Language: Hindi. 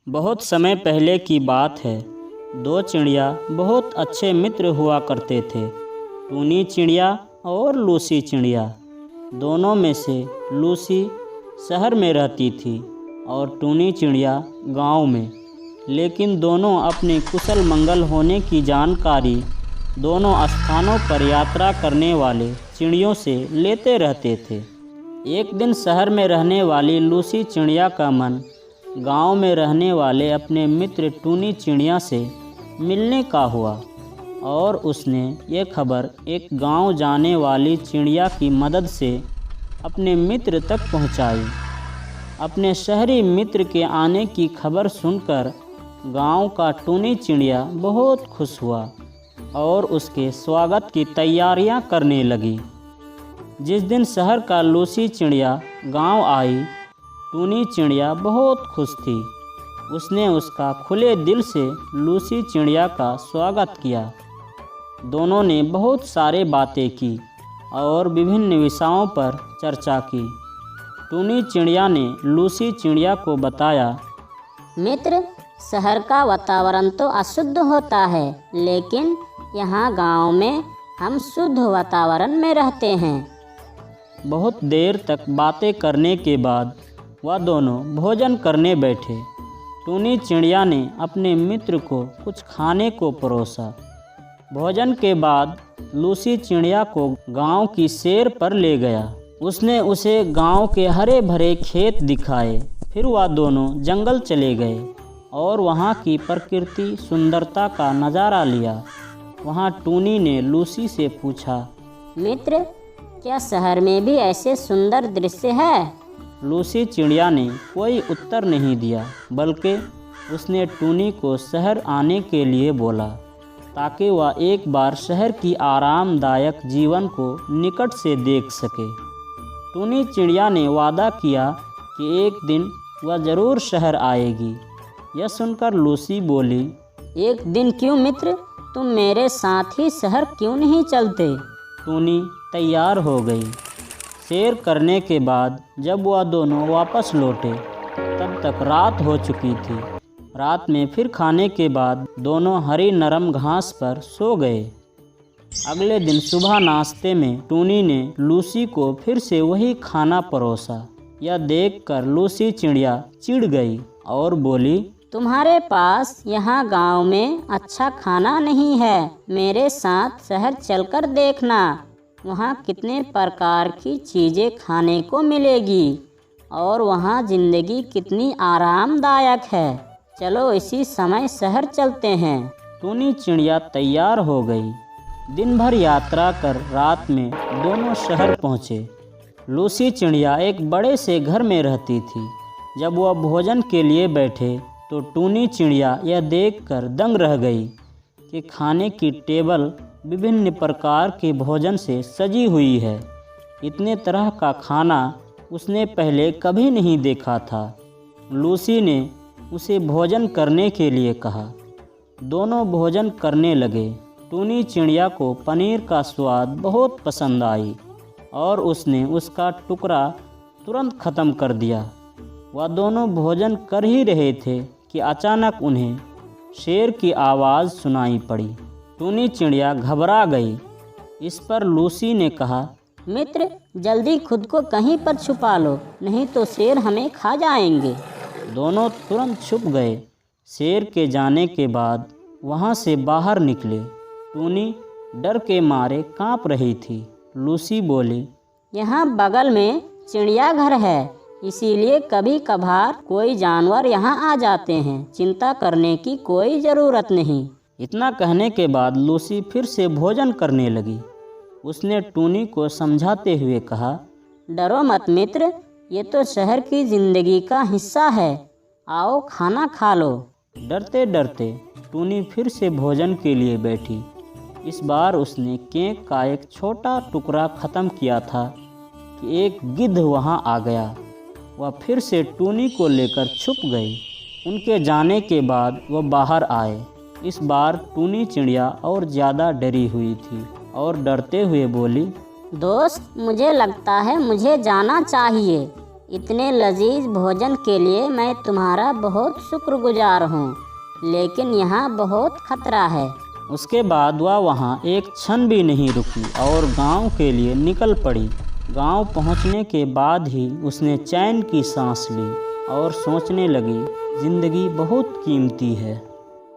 बहुत समय पहले की बात है। दो चिड़िया बहुत अच्छे मित्र हुआ करते थे, टूनी चिड़िया और लूसी चिड़िया। दोनों में से लूसी शहर में रहती थी और टूनी चिड़िया गांव में। लेकिन दोनों अपने कुशल मंगल होने की जानकारी दोनों स्थानों पर यात्रा करने वाले चिड़ियों से लेते रहते थे। एक दिन शहर में रहने वाली लूसी चिड़िया का मन गांव में रहने वाले अपने मित्र टूनी चिड़िया से मिलने का हुआ और उसने ये खबर एक गांव जाने वाली चिड़िया की मदद से अपने मित्र तक पहुंचाई। अपने शहरी मित्र के आने की खबर सुनकर गांव का टूनी चिड़िया बहुत खुश हुआ और उसके स्वागत की तैयारियां करने लगी। जिस दिन शहर का लूसी चिड़िया गांव आई, टूनी चिड़िया बहुत खुश थी। उसने उसका खुले दिल से लूसी चिड़िया का स्वागत किया। दोनों ने बहुत सारे बातें की और विभिन्न विषयों पर चर्चा की। टूनी चिड़िया ने लूसी चिड़िया को बताया, मित्र, शहर का वातावरण तो अशुद्ध होता है, लेकिन यहाँ गांव में हम शुद्ध वातावरण में रहते हैं। बहुत देर तक बातें करने के बाद वह दोनों भोजन करने बैठे। टूनी चिड़िया ने अपने मित्र को कुछ खाने को परोसा। भोजन के बाद लूसी चिड़िया को गांव की सैर पर ले गया। उसने उसे गांव के हरे भरे खेत दिखाए। फिर वह दोनों जंगल चले गए और वहां की प्रकृति सुंदरता का नज़ारा लिया। वहां टूनी ने लूसी से पूछा, मित्र, क्या शहर में भी ऐसे सुंदर दृश्य है? लूसी चिड़िया ने कोई उत्तर नहीं दिया, बल्कि उसने टूनी को शहर आने के लिए बोला ताकि वह एक बार शहर की आरामदायक जीवन को निकट से देख सके। टूनी चिड़िया ने वादा किया कि एक दिन वह ज़रूर शहर आएगी। यह सुनकर लूसी बोली, एक दिन क्यों मित्र, तुम मेरे साथ ही शहर क्यों नहीं चलते? टूनी तैयार हो गई। सैर करने के बाद जब वह दोनों वापस लौटे तब तक रात हो चुकी थी। रात में फिर खाने के बाद दोनों हरी नरम घास पर सो गए। अगले दिन सुबह नाश्ते में टूनी ने लूसी को फिर से वही खाना परोसा। यह देखकर लूसी चिड़िया चिढ़ गई और बोली, तुम्हारे पास यहाँ गांव में अच्छा खाना नहीं है। मेरे साथ शहर चलकर देखना, वहाँ कितने प्रकार की चीज़ें खाने को मिलेगी और वहाँ ज़िंदगी कितनी आरामदायक है। चलो इसी समय शहर चलते हैं। टूनी चिड़िया तैयार हो गई। दिन भर यात्रा कर रात में दोनों शहर पहुँचे। लूसी चिड़िया एक बड़े से घर में रहती थी। जब वह भोजन के लिए बैठे तो टूनी चिड़िया यह देखकर दंग रह गई कि खाने की टेबल विभिन्न प्रकार के भोजन से सजी हुई है। इतने तरह का खाना उसने पहले कभी नहीं देखा था। लूसी ने उसे भोजन करने के लिए कहा। दोनों भोजन करने लगे। टूनी चिड़िया को पनीर का स्वाद बहुत पसंद आई और उसने उसका टुकड़ा तुरंत ख़त्म कर दिया। वह दोनों भोजन कर ही रहे थे कि अचानक उन्हें शेर की आवाज़ सुनाई पड़ी। टूनी चिड़िया घबरा गई। इस पर लूसी ने कहा, मित्र, जल्दी खुद को कहीं पर छुपा लो, नहीं तो शेर हमें खा जाएंगे। दोनों तुरंत छुप गए। शेर के जाने के बाद वहाँ से बाहर निकले। टूनी डर के मारे कांप रही थी। लूसी बोली, यहाँ बगल में चिड़ियाघर है, इसीलिए कभी कभार कोई जानवर यहाँ आ जाते हैं। चिंता करने की कोई ज़रूरत नहीं। इतना कहने के बाद लूसी फिर से भोजन करने लगी। उसने टूनी को समझाते हुए कहा, डरो मत मित्र, ये तो शहर की ज़िंदगी का हिस्सा है। आओ खाना खा लो। डरते डरते टूनी फिर से भोजन के लिए बैठी। इस बार उसने केक का एक छोटा टुकड़ा ख़त्म किया था कि एक गिद्ध वहाँ आ गया। वह फिर से टूनी को लेकर छुप गई। उनके जाने के बाद वह बाहर आए। इस बार टूनी चिड़िया और ज़्यादा डरी हुई थी और डरते हुए बोली, दोस्त, मुझे लगता है मुझे जाना चाहिए। इतने लजीज भोजन के लिए मैं तुम्हारा बहुत शुक्रगुजार हूँ, लेकिन यहाँ बहुत खतरा है। उसके बाद वह वहाँ एक क्षण भी नहीं रुकी और गांव के लिए निकल पड़ी। गांव पहुँचने के बाद ही उसने चैन की सांस ली और सोचने लगी, जिंदगी बहुत कीमती है।